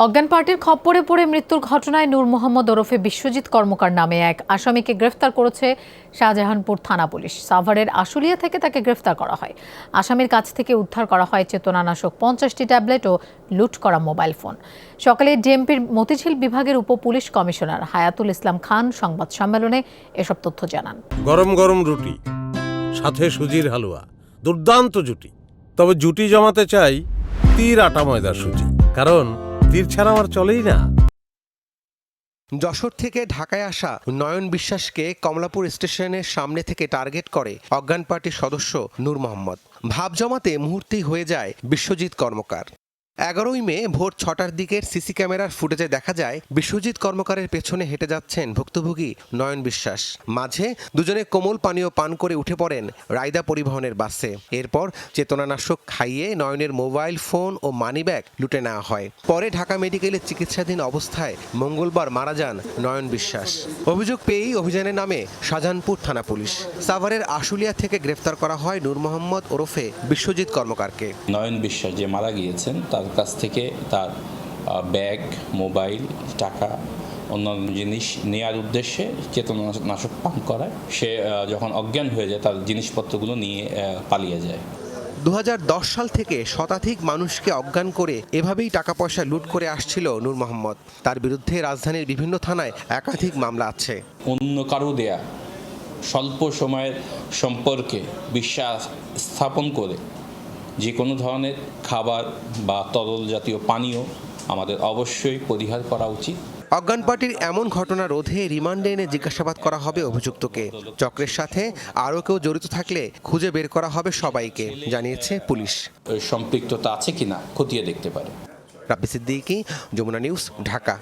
অজ্ঞান পার্টির খপ্পরে পড়ে মৃত্যুর ঘটনায় নূর মোহাম্মদ ওরফে বিশ্বজিৎ কর্মকার নামে এক আসামিকে গ্রেফতার করেছে শাহজাহানপুর থানা পুলিশ। সাভারের আশুলিয়া থেকে তাকে গ্রেফতার করা হয়। আসামির কাছ থেকে উদ্ধার করা হয় চেতনানাশক 50টি ট্যাবলেট ও লুট করা মোবাইল ফোন। সকালে ডিএমপির মতিঝিল বিভাগের উপ পুলিশ কমিশনার হায়াতুল ইসলাম খান সংবাদ সম্মেলনে এসব তথ্য জানান। গরম গরম রুটি, সাথে সুজির হালুয়া, দুর্দান্ত জুটি। তবে জুটি জমাতে চাই তীর আটা ময়দার সুজি, কারণ তীর ছাড়া আমার চলেই না। যশোর থেকে ঢাকায় আসা নয়ন বিশ্বাসকে কমলাপুর স্টেশনের সামনে থেকে টার্গেট করে অজ্ঞান পার্টির সদস্য নূর মোহাম্মদ। ভাব জমাতে মুহূর্তেই হয়ে যায় বিশ্বজিৎ কর্মকার। 11ই মে ভোর 6টার দিকের সিসি ক্যামেরার ফুটেজে দেখা যায় বিশ্বজিৎ কর্মকারের পেছনে হেঁটে যাচ্ছেন ভুক্তভোগী নয়ন বিশ্বাস। মাঝে দুজনে কোমল পানীয় পান করে উঠে পড়েন রায়দা পরিবহনের বাসে। এরপর চেতনানাশক খাইয়ে নয়নের মোবাইল ফোন ও মানিব্যাগ লুটে নেওয়া হয়। পরে ঢাকা মেডিকেলে চিকিৎসাধীন অবস্থায় মঙ্গলবার মারা যান নয়ন বিশ্বাস। অভিযোগ পেয়েই অভিযানে নামে শাহজাহানপুর থানা পুলিশ। সাভারের আশুলিয়া থেকে গ্রেফতার করা হয় নূর মোহাম্মদ ওরফে বিশ্বজিৎ কর্মকারকে। নয়ন বিশ্বাস যে মারা গিয়েছেন তার কাছ থেকে তার ব্যাগ, মোবাইল, টাকা, অন্যান্য জিনিস নেয়ার উদ্দেশ্যে চেতনানাশক পান করায় সে যখন অজ্ঞান হয়ে যায় তার জিনিসপত্রগুলো নিয়ে পালিয়ে যায়। 2010 সাল থেকে শতাধিক মানুষকে অজ্ঞান করে এভাবেই টাকা পয়সা লুট করে আসছিল নূর মোহাম্মদ। তার বিরুদ্ধে রাজধানীর বিভিন্ন থানায় একাধিক মামলা আছে। অন্য কারো দেয়া স্বল্প সময়ের সম্পর্কে বিশ্বাস স্থাপন করে যে কোনো ধরনের খাবার বা তরল জাতীয় পানীয় আমাদের অবশ্যই পরিহার করা উচিত। অজ্ঞান পার্টির এমন ঘটনা রোধে রিমান্ডে এনে জিজ্ঞাসাবাদ করা হবে অভিযুক্তকে। চক্রের সাথে আরও কেউ জড়িত থাকলে খুঁজে বের করা হবে সবাইকে, জানিয়েছে পুলিশ। সম্পৃক্ততা আছে কিনা খতিয়ে দেখতে পারে। রাব্বি সিদ্দিকী, যমুনা নিউজ, ঢাকা।